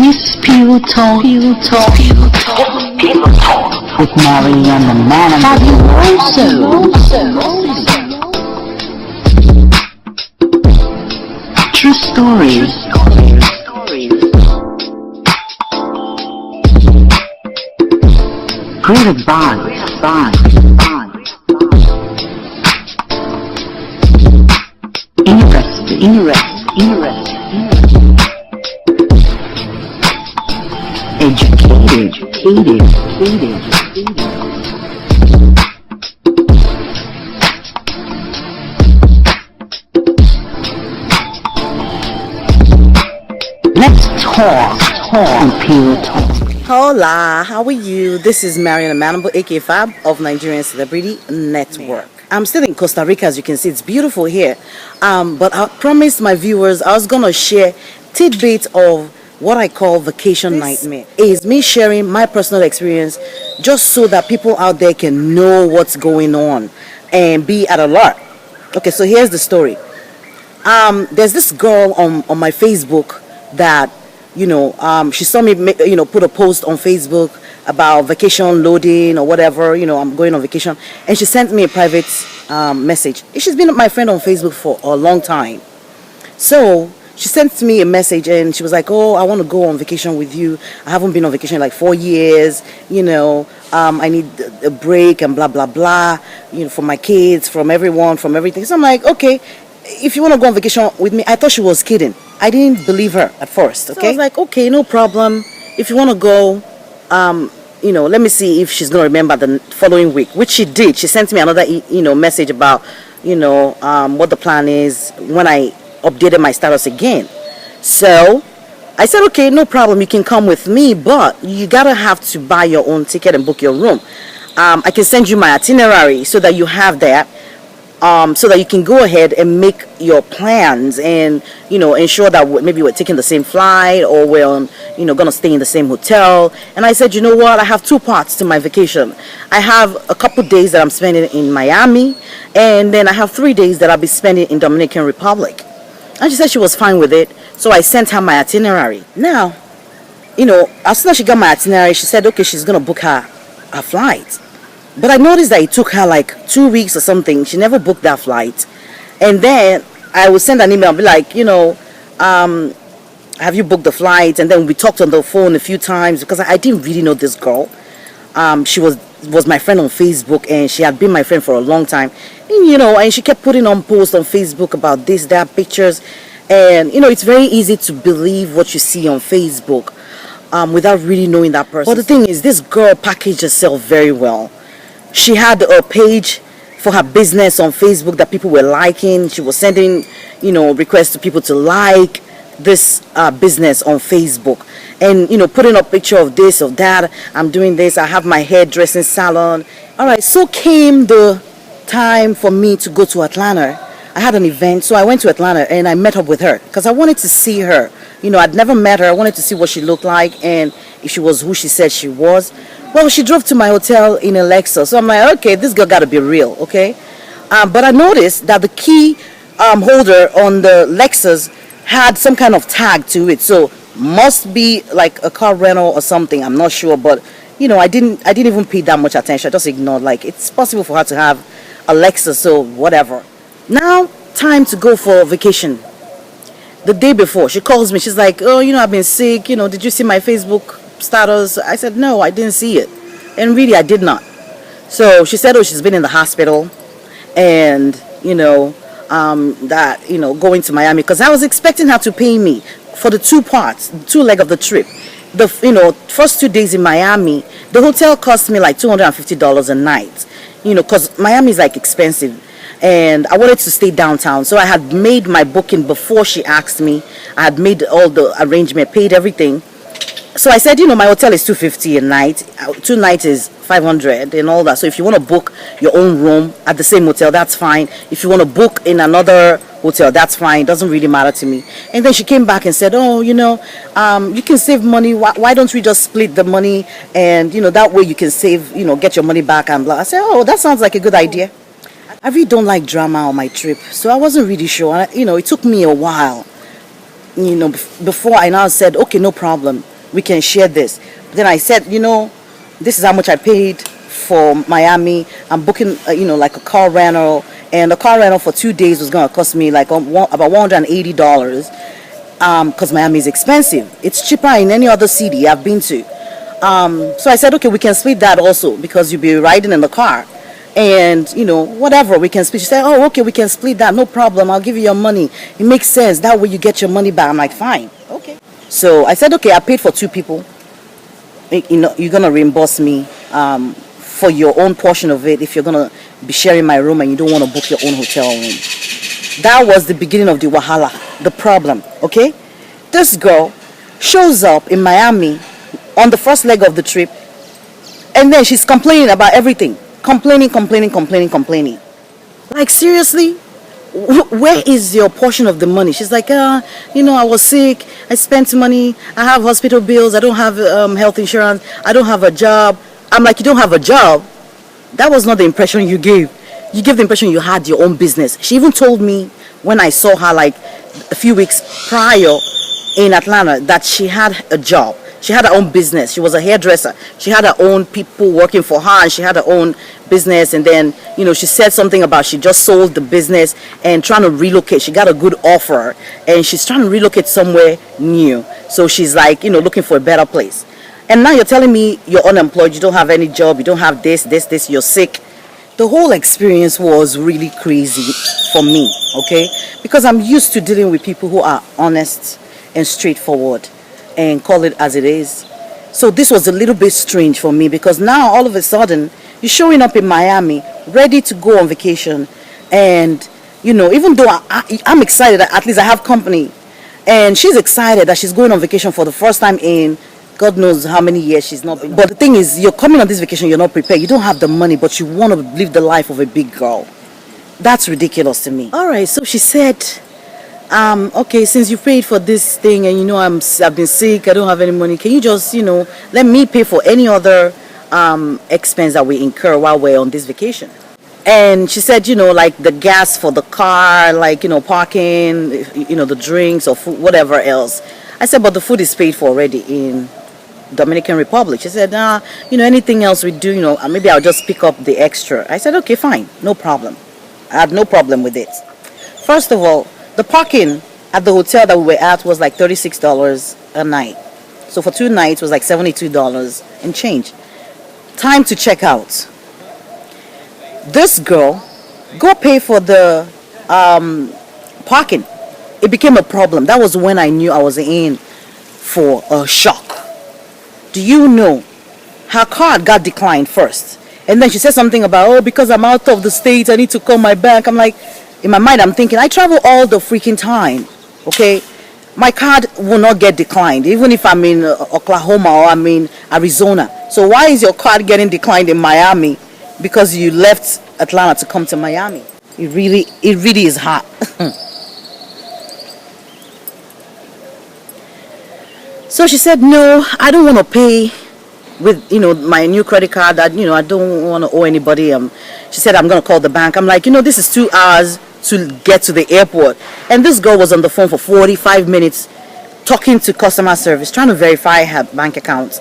This is Pillow Talk. Pillow Talk. Pillow Talk. Pillow Talk with Marion Amanambu. True stories. Great advice. Interesting. Educated. Let's talk on Pillow Talk. Hola, how are you? This is Marion Amanambu, aka FAB of Nigerian Celebrity Network. I'm still in Costa Rica, as you can see. It's beautiful here. But I promised my viewers I was going to share tidbits of what I call vacation nightmare. Is me sharing my personal experience just so that people out there can know what's going on and be at alert. Okay, so here's the story. There's this girl on my Facebook that, she saw me, put a post on Facebook about vacation loading or whatever, I'm going on vacation. And she sent me a private message. She's been my friend on Facebook for a long time. So she sent me a message and she was like, oh, I want to go on vacation with you. I haven't been on vacation in like 4 years. I need a break and blah, blah, blah, for my kids, from everyone, from everything. So I'm like, okay, if you want to go on vacation with me. I thought she was kidding. I didn't believe her at first, okay? So I was like, okay, no problem. If you want to go, let me see if she's going to remember the following week, which she did. She sent me another, message about, what the plan is when I updated my status again. So I said, okay, no problem. You can come with me, but you got to have to buy your own ticket and book your room. I can send you my itinerary so that you have that. So that you can go ahead and make your plans and, ensure that maybe we're taking the same flight or we're, going to stay in the same hotel. And I said, you know what? I have two parts to my vacation. I have a couple days that I'm spending in Miami, and then I have 3 days that I'll be spending in Dominican Republic. And she said she was fine with it. So I sent her my itinerary. Now, as soon as she got my itinerary, she said, okay, she's going to book her flight. But I noticed that it took her like 2 weeks or something. She never booked that flight. And then I would send an email and be like, have you booked the flight? And then we talked on the phone a few times because I didn't really know this girl. She was my friend on Facebook and she had been my friend for a long time. And, and she kept putting on posts on Facebook about this, that, pictures. And, it's very easy to believe what you see on Facebook without really knowing that person. But the thing is, this girl packaged herself very well. She had a page for her business on Facebook that people were liking. She was sending, requests to people to like this business on Facebook. And, putting up picture of this or that. I'm doing this. I have my hairdressing salon. All right, so came the time for me to go to Atlanta. I had an event, so I went to Atlanta and I met up with her because I wanted to see her. I'd never met her. I wanted to see what she looked like and if she was who she said she was. Well, she drove to my hotel in a Lexus. So I'm like, okay, this girl got to be real, okay? But I noticed that the key holder on the Lexus had some kind of tag to it. So must be like a car rental or something. I'm not sure. But, I didn't even pay that much attention. I just ignored. Like, it's possible for her to have a Lexus, so whatever. Now, time to go for vacation. The day before, she calls me. She's like, oh, I've been sick. Did you see my Facebook status? I said, no, I didn't see it. And really, I did not. So she said, oh, she's been in the hospital and, going to Miami. Because I was expecting her to pay me for the two leg of the trip. The, first 2 days in Miami, the hotel cost me like $250 a night. Because Miami is like expensive. And I wanted to stay downtown. So I had made my booking before she asked me. I had made all the arrangement, paid everything. So I said, my hotel is $250 a night. 2 nights is $500 and all that. So if you want to book your own room at the same hotel, that's fine. If you want to book in another hotel, that's fine. It doesn't really matter to me. And then she came back and said, oh, you can save money. Why don't we just split the money? And, that way you can save, get your money back and blah. I said, oh, that sounds like a good idea. I really don't like drama on my trip, so I wasn't really sure. It took me a while, before I now said, okay, no problem. we can share this. Then I said, this is how much I paid for Miami. I'm booking, like a car rental, and the car rental for 2 days was going to cost me like about $180, because Miami is expensive. It's cheaper in any other city I've been to. So I said, okay, we can split that also, because you'll be riding in the car, and whatever, we can split. She said, oh, okay, we can split that, no problem, I'll give you your money, it makes sense, that way you get your money back. I'm like, fine, okay. So I said, okay, I paid for 2 people, you're gonna reimburse me for your own portion of it if you're gonna be sharing my room and you don't want to book your own hotel room. That was the beginning of the wahala, the problem. Okay, this girl shows up in Miami on the first leg of the trip, and then she's complaining about everything, complaining. Like, seriously, where is your portion of the money? She's like, I was sick, I spent money, I have hospital bills, I don't have health insurance, I don't have a job. I'm like, you don't have a job? That was not the impression you gave. You gave the impression you had your own business. She even told me when I saw her like a few weeks prior in Atlanta that she had a job. She had her own business. She was a hairdresser. She had her own people working for her, and she had her own business. And then, she said something about she just sold the business and trying to relocate. She got a good offer, and she's trying to relocate somewhere new. So she's like, looking for a better place. And now you're telling me you're unemployed, you don't have any job, you don't have this, you're sick. The whole experience was really crazy for me, okay? Because I'm used to dealing with people who are honest and straightforward and call it as it is. So this was a little bit strange for me, because now all of a sudden you're showing up in Miami ready to go on vacation, and even though I'm excited that at least I have company, and she's excited that she's going on vacation for the first time in God knows how many years she's not been. But the thing is, you're coming on this vacation, you're not prepared, you don't have the money, but you want to live the life of a big girl. That's ridiculous to me. All right, so she said, okay, since you paid for this thing and I've been sick, I don't have any money, can you just let me pay for any other expense that we incur while we're on this vacation? And she said, like the gas for the car, like parking, the drinks or food, whatever else. I said, but the food is paid for already in Dominican Republic. She said, anything else we do, maybe I'll just pick up the extra. I said, okay, fine, no problem. I had no problem with it. First of all, the parking at the hotel that we were at was like $36 a night. So for 2 nights was like $72 and change. Time to check out. This girl, go pay for the parking. It became a problem. That was when I knew I was in for a shock. Do you know, her card got declined first, and then she said something about, because I'm out of the state, I need to call my bank. I'm like, in my mind I'm thinking, I travel all the freaking time, okay? My card will not get declined even if I'm in Oklahoma or I'm in Arizona. So why is your card getting declined in Miami because you left Atlanta to come to Miami? It really is hot. So she said, no, I don't want to pay with, my new credit card. That, I don't want to owe anybody. She said, I'm going to call the bank. I'm like, this is 2 hours to get to the airport. And this girl was on the phone for 45 minutes talking to customer service, trying to verify her bank account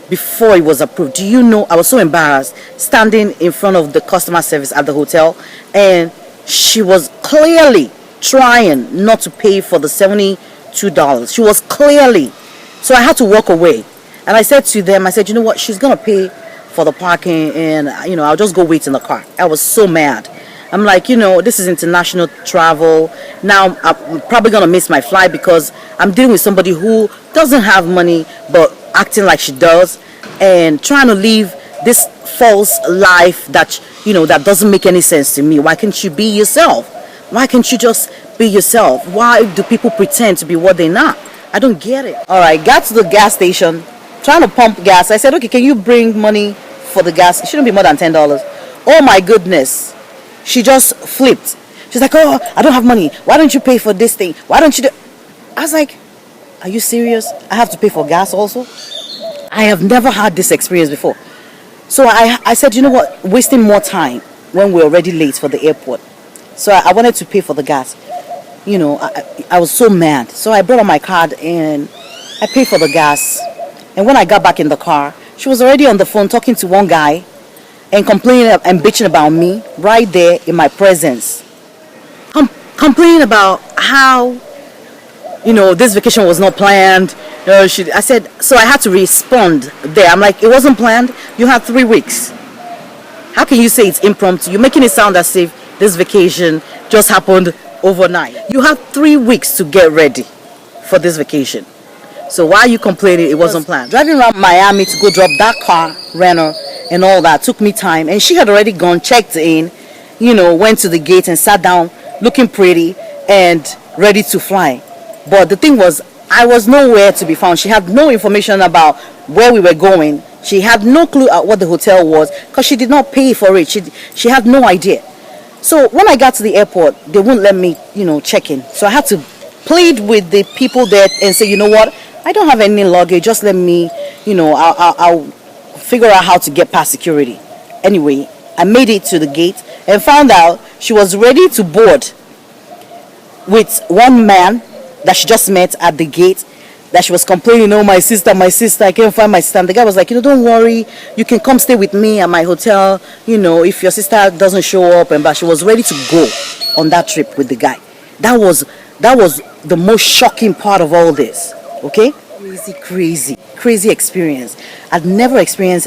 before it was approved. Do you know, I was so embarrassed standing in front of the customer service at the hotel, and she was clearly trying not to pay for the $72. She was clearly. So I had to walk away, and I said to them, I said, you know what, she's gonna pay for the parking, and I'll just go wait in the car. I was so mad. I'm like, this is international travel. Now I'm probably gonna miss my flight because I'm dealing with somebody who doesn't have money but acting like she does, and trying to live this false life that that doesn't make any sense to me. Why can't you be yourself? Why can't you just be yourself? Why do people pretend to be what they're not? I don't get it. All right, got to the gas station, trying to pump gas. I said, okay, can you bring money for the gas? It shouldn't be more than $10. Oh my goodness. She just flipped. She's like, oh, I don't have money. Why don't you pay for this thing? Why don't you do... I was like, are you serious? I have to pay for gas also? I have never had this experience before. So I said, you know what? Wasting more time when we're already late for the airport. So I wanted to pay for the gas. I was so mad. So I brought out my card and I paid for the gas. And when I got back in the car, she was already on the phone talking to one guy and complaining and bitching about me right there in my presence. Complaining about how, this vacation was not planned. I said, so I had to respond there. I'm like, it wasn't planned. You had 3 weeks. How can you say it's impromptu? You're making it sound as if this vacation just happened overnight. You had 3 weeks to get ready for this vacation. So why are you complaining it wasn't planned? Driving around Miami to go drop that car rental and all that took me time. And she had already gone, checked in, went to the gate and sat down looking pretty and ready to fly. But the thing was, I was nowhere to be found. She had no information about where we were going. She had no clue at what the hotel was because she did not pay for it. She had no idea. So when I got to the airport, they wouldn't let me, check in. So I had to plead with the people there and say, you know what, I don't have any luggage. Just let me, I'll figure out how to get past security. Anyway, I made it to the gate and found out she was ready to board with one man that she just met at the gate, that she was complaining, oh, my sister, I can't find my sister. And the guy was like, don't worry, you can come stay with me at my hotel, if your sister doesn't show up. But she was ready to go on that trip with the guy. That was the most shocking part of all this. Okay? Crazy experience. I'd never experienced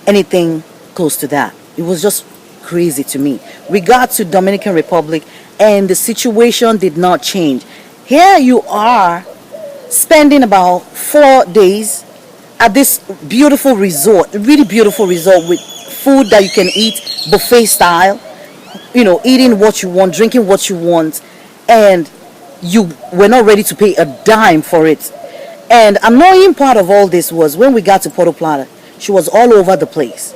anything close to that. It was just crazy to me. We got to Dominican Republic and the situation did not change. Here you are spending about 4 days at this beautiful resort, really beautiful resort with food that you can eat buffet style, eating what you want, drinking what you want, and you were not ready to pay a dime for it. And annoying part of all this was when we got to Puerto Plata, she was all over the place.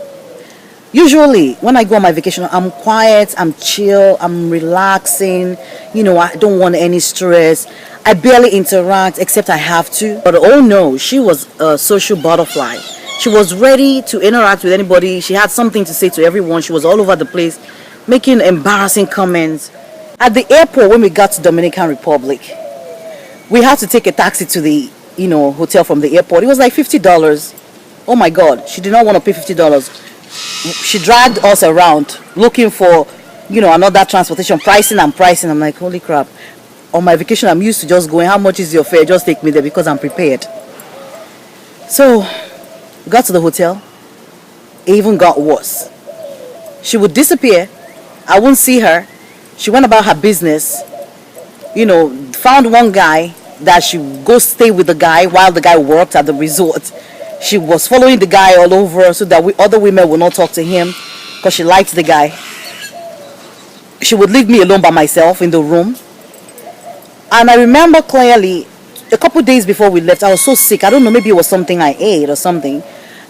Usually, when I go on my vacation, I'm quiet, I'm chill, I'm relaxing, I don't want any stress. I barely interact except I have to. But oh no, she was a social butterfly. She was ready to interact with anybody. She had something to say to everyone. She was all over the place, making embarrassing comments. At the airport, when we got to Dominican Republic, we had to take a taxi to the hotel from the airport. It was like $50. Oh my God, she did not want to pay $50. She dragged us around looking for, another transportation, pricing. I'm like, holy crap. On my vacation, I'm used to just going, how much is your fare? Just take me there because I'm prepared. So, we got to the hotel. It even got worse. She would disappear. I wouldn't see her. She went about her business. Found one guy that she would go stay with the guy while the guy worked at the resort. She was following the guy all over so that other women would not talk to him because she liked the guy. She would leave me alone by myself in the room. And I remember clearly, a couple days before we left, I was so sick. I don't know, maybe it was something I ate or something.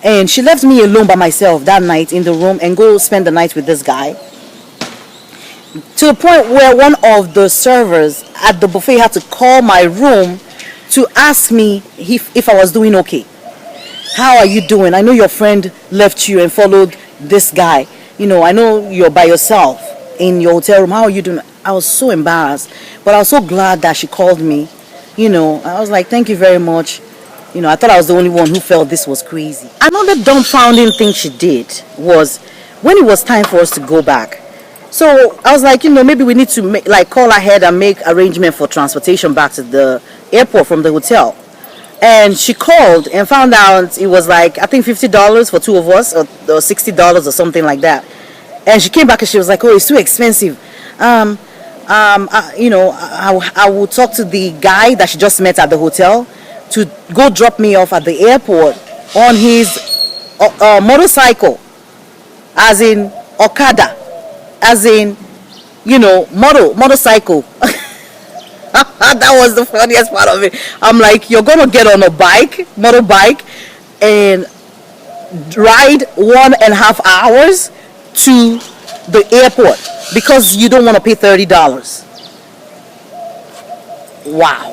And she left me alone by myself that night in the room and go spend the night with this guy. To the point where one of the servers at the buffet had to call my room to ask me if I was doing okay. How are you doing? I know your friend left you and followed this guy. I know you're by yourself in your hotel room. How are you doing? I was so embarrassed. But I was so glad that she called me. I was like, thank you very much. I thought I was the only one who felt this was crazy. Another dumbfounding thing she did was when it was time for us to go back. So I was like, maybe we need to call ahead and make arrangement for transportation back to the airport from the hotel. And she called and found out it was like, I think $50 for 2 of us or $60 or something like that. And she came back and she was like, oh, it's too expensive. I will talk to the guy that she just met at the hotel to go drop me off at the airport on his motorcycle, as in Okada, as in, motorcycle. That was the funniest part of it. I'm like, you're gonna get on a motorbike, and ride 1.5 hours to the airport because you don't want to pay $30. Wow.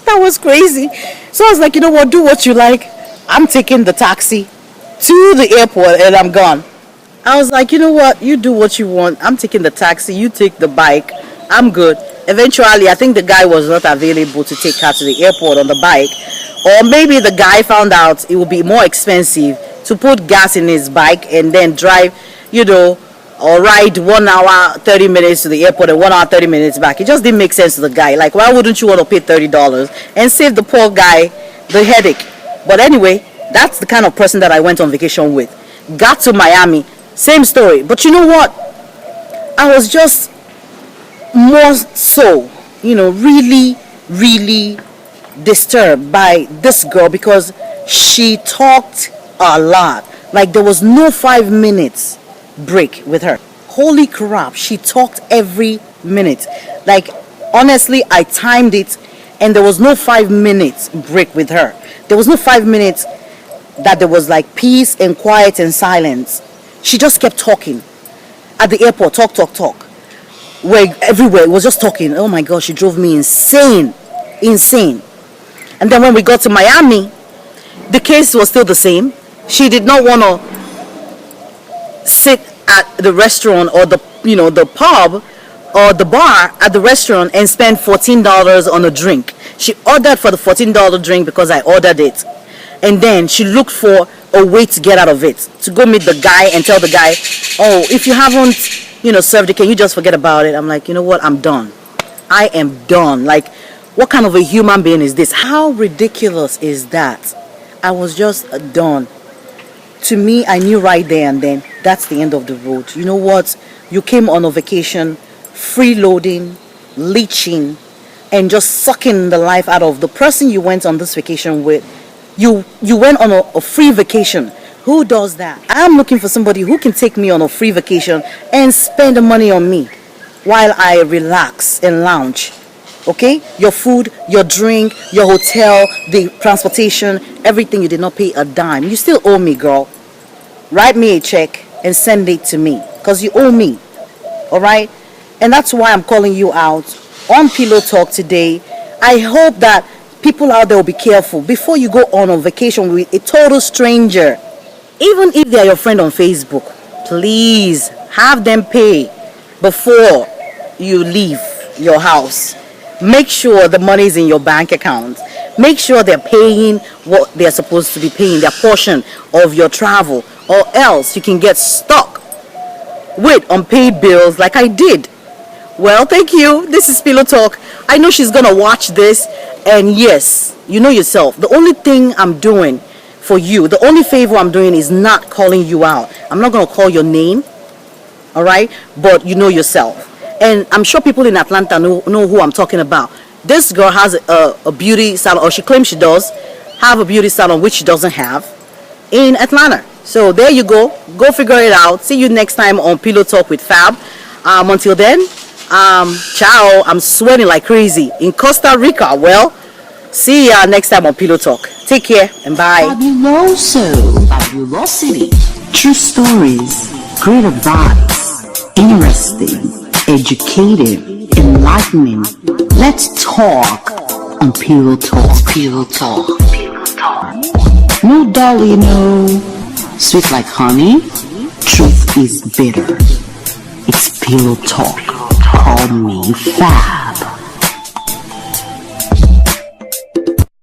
That was crazy. So I was like, you know what, do what you like. I'm taking the taxi to the airport and I'm gone. I was like, you know what, you do what you want. I'm taking the taxi, you take the bike. I'm good. eventually, I think the guy was not available to take her to the airport on the bike, or maybe the guy found out it would be more expensive to put gas in his bike and then drive, or ride 1 hour 30 minutes to the airport and 1 hour 30 minutes back. It just didn't make sense to the guy. Like, why wouldn't you want to pay $30 and save the poor guy the headache? But anyway, that's the kind of person that I went on vacation with. Got to Miami, same story. But you know what? I was just more so, really, really disturbed by this girl because she talked a lot. Like, there was no 5 minutes break with her. Holy crap, she talked every minute. Like, honestly, I timed it and there was no 5 minutes break with her. There was no 5 minutes that there was like peace and quiet and silence. She just kept talking. At the airport, talk. Where everywhere, it was just talking. Oh my gosh, she drove me insane. And then when we got to Miami, the case was still the same. She did not want to sit at the restaurant or the pub or the bar at the restaurant and spend $14 on a drink. She ordered for the $14 drink because I ordered it. And then she looked for a way to get out of it, to go meet the guy and tell the guy, oh, if you haven't, served it, can you just forget about it? I'm like, you know what? I'm done. I am done. Like, what kind of a human being is this? How ridiculous is that? I was just done. To me, I knew right there and then that's the end of the road. You know what? You came on a vacation, freeloading, leeching, and just sucking the life out of the person you went on this vacation with. You went on a free vacation. Who does that? I'm looking for somebody who can take me on a free vacation and spend the money on me while I relax and lounge. Okay? Your food, your drink, your hotel, the transportation, everything, you did not pay a dime. You still owe me, girl. Write me a check and send it to me because you owe me. Alright? And that's why I'm calling you out on Pillow Talk today. I hope that people out there will be careful before you go on a vacation with a total stranger. Even if they are your friend on Facebook, please have them pay before you leave your house. Make sure the money is in your bank account. Make sure they're paying what they're supposed to be paying, their portion of your travel, or else you can get stuck with unpaid bills like I did. Well, thank you. This is Pillow Talk. I know she's gonna watch this, and yes, you know yourself. The only thing I'm doing for you, the only favor I'm doing is not calling you out. I'm not gonna call your name, all right? But you know yourself. And I'm sure people in Atlanta know who I'm talking about. This girl has a beauty salon, or she claims she does have a beauty salon, which she doesn't have in Atlanta. So there you go. Go figure it out. See you next time on Pillow Talk with Fab. Until then, ciao. I'm sweating like crazy in Costa Rica. Well, see ya next time on Pillow Talk. Take care and bye. Fabulosity, true stories, great advice, interesting, educative, enlightening. Let's talk on Pillow Talk. Pillow Talk. No dull, sweet like honey. Truth is bitter. It's Pillow Talk. Call me Fab.